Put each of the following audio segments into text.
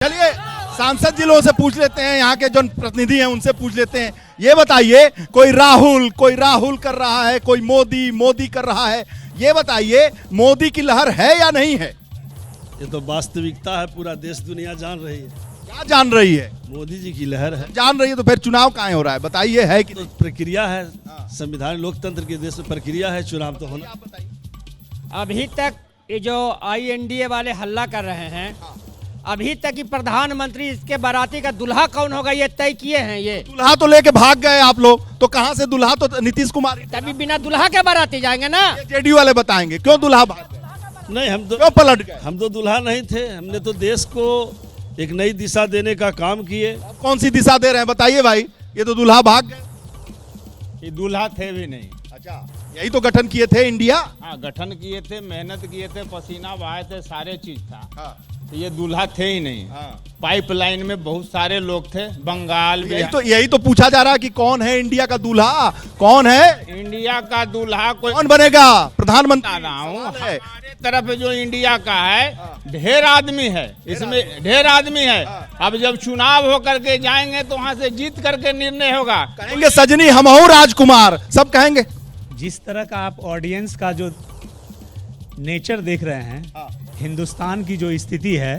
चलिए सांसद जी लोगों से पूछ लेते हैं, यहाँ के जो प्रतिनिधि हैं उनसे पूछ लेते हैं। ये बताइए, कोई राहुल कर रहा है, कोई मोदी कर रहा है। ये बताइए, मोदी की लहर है या नहीं है? ये तो वास्तविकता है, पूरा देश दुनिया जान रही है। क्या जान रही है? मोदी जी की लहर है। जान रही है तो फिर चुनाव काहे हो रहा है? बताइए, है कि तो प्रक्रिया है, संविधान लोकतंत्र के देश में प्रक्रिया है, चुनाव तो होना। अभी तक ये जो INDA वाले हल्ला कर रहे हैं, अभी तक कि प्रधानमंत्री इसके बाराती का दुल्हा कौन होगा ये तय किए हैं। ये दुल्हा तो लेके भाग गए आप लोग, तो कहाँ से दुल्हा? तो नीतीश कुमार तभी बिना दुल्हा के बाराती जाएंगे ना। JDU वाले बताएंगे क्यों दुल्हा भाग गए, नहीं, हम तो क्यों पलट गए? हम तो दुल्हा नहीं थे, हमने तो देश को एक नई दिशा देने का काम किए। कौन सी दिशा दे रहे हैं बताइए भाई? ये तो दुल्हा भाग गए। ये दूल्हा थे भी नहीं। अच्छा, यही तो गठन किए थे इंडिया। हाँ, गठन किए थे, मेहनत किए थे, पसीना बहाए थे, सारे चीज था। हाँ, तो ये दूल्हा थे ही नहीं। हाँ। पाइपलाइन में बहुत सारे लोग थे, बंगाल यही तो पूछा जा रहा है कि कौन है इंडिया का दूल्हा? कौन है इंडिया का दूल्हा? कौन बनेगा प्रधानमंत्री? बता रहा हूँ, है। हमारे तरफ जो इंडिया का है ढेर आदमी है, इसमें ढेर आदमी है। अब जब चुनाव होकर के जाएंगे तो वहाँ से जीत करके निर्णय होगा। कहेंगे सजनी हमहू राजकुमार, सब कहेंगे। जिस तरह का आप ऑडियंस का जो नेचर देख रहे हैं, हिंदुस्तान की जो स्थिति है,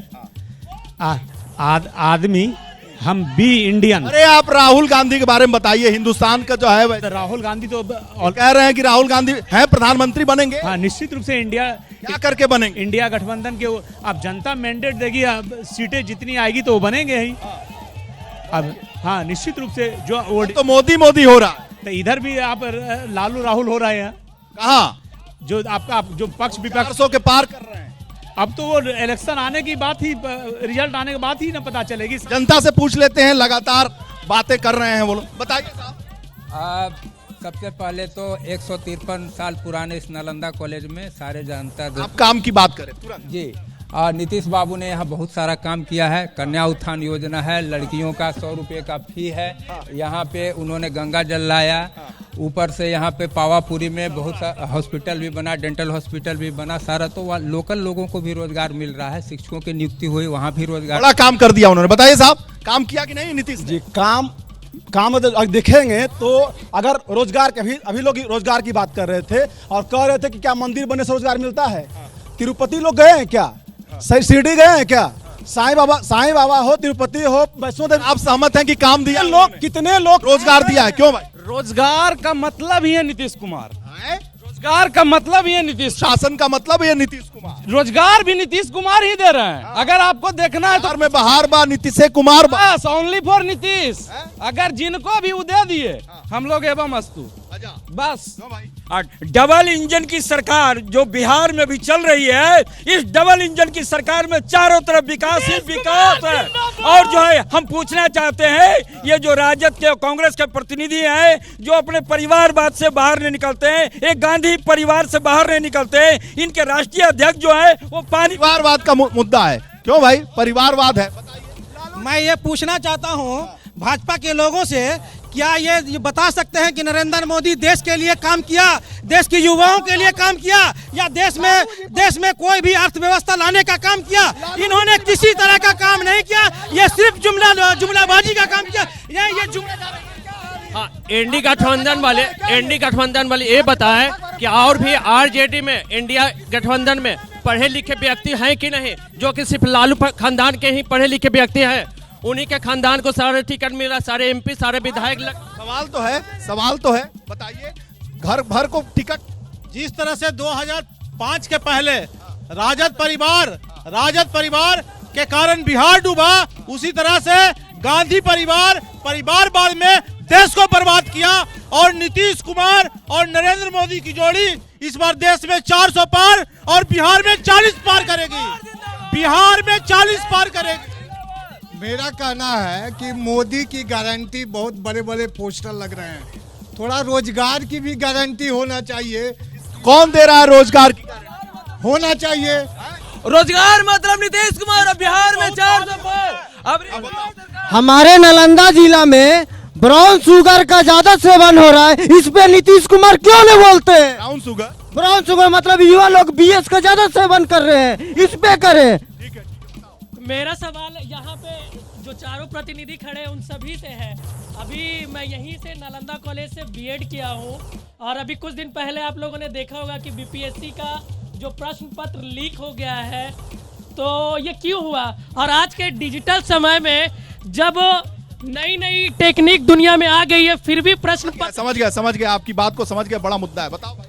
आदमी हम बी इंडियन। अरे आप राहुल गांधी के बारे में बताइए, हिंदुस्तान का जो है वैसे राहुल गांधी तो और कह रहे हैं कि राहुल गांधी है प्रधानमंत्री बनेंगे। हाँ, निश्चित रूप से इंडिया क्या करके बनेंगे? इंडिया गठबंधन के अब जनता मैंडेट देगी, अब सीटें जितनी आएगी तो वो बनेंगे ही। अब हाँ, निश्चित रूप से जो तो मोदी हो रहा है, तो इधर भी आप लालू राहुल हो रहे हैं। कहाँ? जो आपका जो पक्ष विपक्ष 400 के पार कर रहे हैं। अब तो वो इलेक्शन आने की बात ही, रिजल्ट आने के बाद ही ना पता चलेगी। जनता से पूछ लेते हैं, लगातार बातें कर रहे हैं वो लोग। बताइए साहब। सबसे पहले तो 153 साल पुराने इस नालंदा कॉलेज में सारे जनता आप काम की बात करें तुरंत। जी, नीतीश बाबू ने यहाँ बहुत सारा काम किया है। कन्या उत्थान योजना है, लड़कियों का 100 रुपये का फी है। यहाँ पे उन्होंने गंगा जल लाया। ऊपर से यहाँ पे पावापुरी में बहुत सा हॉस्पिटल भी बना, डेंटल हॉस्पिटल भी बना। सारा तो वहाँ लोकल लोगों को भी रोजगार मिल रहा है, शिक्षकों की नियुक्ति हुई, वहाँ भी रोजगार। बड़ा काम कर दिया उन्होंने। बताइए साहब, काम किया कि नहीं नीतीश जी? काम देखेंगे तो अगर रोजगार के अभी लोग रोजगार की बात कर रहे थे और कह रहे थे कि क्या मंदिर बनने से रोजगार मिलता है? तिरुपति लोग गए हैं क्या? शिरडी गए हैं क्या? साईं बाबा हो, तिरुपति हो, वैष्णो देवी। आप सहमत हैं कि काम दिया? कितने लोग रोजगार दिया है? क्यों भाई? रोजगार का मतलब ही है नीतीश कुमार। रोजगार का मतलब ही है नीतीश। शासन का मतलब है नीतीश कुमार। रोजगार भी नीतीश कुमार ही दे रहे हैं। अगर आपको देखना है तो में बहार बा नीतीश कुमार, बस ओनली फॉर नीतीश। अगर जिनको भी वो दे दिए, हम लोग एवं अस्तु बस। डबल इंजन की सरकार जो बिहार में भी चल रही है, इस डबल इंजन की सरकार में चारों तरफ विकास ही विकास है। और जो है, हम पूछना चाहते हैं, ये जो राजद के कांग्रेस के प्रतिनिधि हैं, जो अपने परिवारवाद से बाहर नहीं निकलते हैं, एक गांधी परिवार से बाहर नहीं निकलते हैं, इनके राष्ट्रीय अध्यक्ष जो है वो परिवारवाद का मुद्दा है। क्यों भाई परिवारवाद है? मैं ये पूछना चाहता हूँ भाजपा के लोगों से, क्या ये बता सकते हैं कि नरेंद्र मोदी देश के लिए काम किया, देश के युवाओं के लिए काम किया, या देश में कोई भी अर्थव्यवस्था लाने का काम किया? इन्होंने किसी तरह का काम नहीं किया। ये सिर्फ जुमलाबाजी का काम किया। ये जुमला। हाँ, एनडी गठबंधन वाले ये बताएं कि और भी RJD में, इंडिया गठबंधन में पढ़े लिखे व्यक्ति हैं कि नहीं, जो कि सिर्फ लालू खानदान के ही पढ़े लिखे व्यक्ति हैं? उन्हीं के खानदान को सारे टिकट मिल रहा, सारे MP, सारे विधायक। सवाल तो है, बताइए। घर भर को टिकट। जिस तरह से 2005 के पहले राजद परिवार के कारण बिहार डूबा, उसी तरह से गांधी परिवारवाद में देश को बर्बाद किया। और नीतीश कुमार और नरेंद्र मोदी की जोड़ी इस बार देश में 400 पार और बिहार में 40 पार करेगी। बिहार में 40 पार करेगी। मेरा कहना है कि मोदी की गारंटी बहुत बड़े बड़े पोस्टर लग रहे हैं, थोड़ा रोजगार की भी गारंटी होना चाहिए। कौन दे रहा है रोजगार की? होना चाहिए रोजगार मतलब नीतीश कुमार। बिहार में 400 पार। अब हमारे नालंदा जिला में ब्राउन शुगर का ज्यादा सेवन हो रहा है, इस पे नीतीश कुमार क्यों नहीं बोलते हैं? ब्राउन शुगर मतलब युवा लोग BS का ज्यादा सेवन कर रहे हैं, इस पे करें। मेरा सवाल यहाँ चारों प्रतिनिधि खड़े उन सभी से है। अभी मैं यहीं से नालंदा कॉलेज से बीएड किया हूँ और अभी कुछ दिन पहले आप लोगों ने देखा होगा कि बीपीएससी का जो प्रश्न पत्र लीक हो गया है, तो ये क्यों हुआ? और आज के डिजिटल समय में जब नई नई टेक्निक दुनिया में आ गई है, फिर भी प्रश्न पत्र समझ गया आपकी बात को, समझ गया, बड़ा मुद्दा है, बताओ भाई।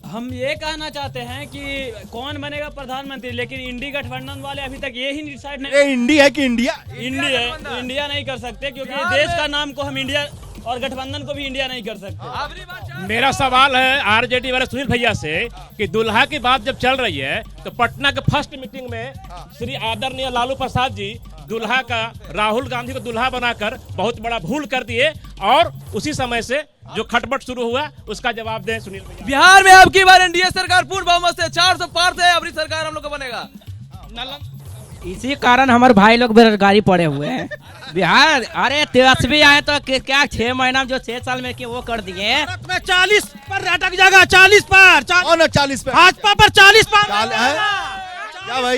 हम ये कहना चाहते हैं कि कौन बनेगा प्रधानमंत्री, लेकिन इंडी गठबंधन वाले अभी तक ये ही डिसाइड नहीं। ये इंडी है कि इंडिया? इंडिया नहीं कर सकते, क्योंकि देश का नाम को हम इंडिया और गठबंधन को भी इंडिया नहीं कर सकते। मेरा सवाल है आरजेडी वाले सुनील भैया से कि दुल्हा की बात जब चल रही है तो पटना के फर्स्ट मीटिंग में श्री आदरणीय लालू प्रसाद जी दुल्हा का राहुल गांधी को दुल्हा बनाकर बहुत बड़ा भूल कर दिए, और उसी समय से जो खटपट शुरू हुआ उसका जवाब दें सुनील भैया। बिहार में अब की बार एनडीए सरकार पूर्ण बहुमत से 400 पार से अपनी सरकार हम लोग का बनेगा। इसी कारण हमारे भाई लोग बेरोजगारी पड़े हुए हैं बिहार। अरे तेजस्वी आए तो क्या 6 महीना में जो 6 साल में कि वो कर दिए। 40 पर अटक जाएगा, 40 पर 40 पर भाजपा पर 40 पर क्या भाई?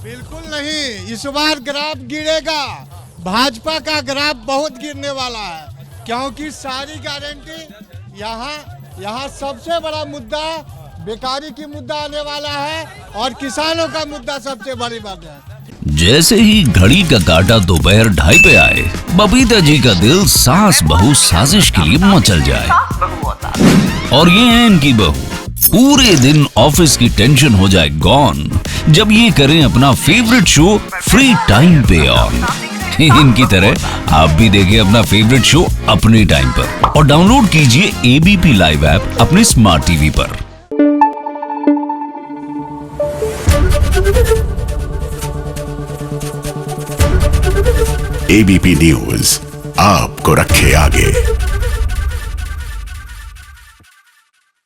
बिल्कुल नहीं, इस बार ग्राफ गिरेगा। भाजपा का ग्राफ बहुत गिरने वाला है, क्योंकि सारी गारंटी यहाँ सबसे बड़ा मुद्दा बेकारी की मुद्दा आने वाला है और किसानों का मुद्दा सबसे बड़ी बात है। जैसे ही घड़ी का काटा दोपहर 2:30 पे आए, बबीता जी का दिल सास बहू साजिश के लिए मचल जाए। और ये है इनकी बहू, पूरे दिन ऑफिस की टेंशन हो जाए गॉन जब ये करें अपना फेवरेट शो फ्री टाइम पे ऑन। इनकी तरह आप भी देखिए अपना फेवरेट शो अपने टाइम पर और डाउनलोड कीजिए एबीपी लाइव ऐप अपने स्मार्ट टीवी पर। एबीपी न्यूज आपको रखे आगे।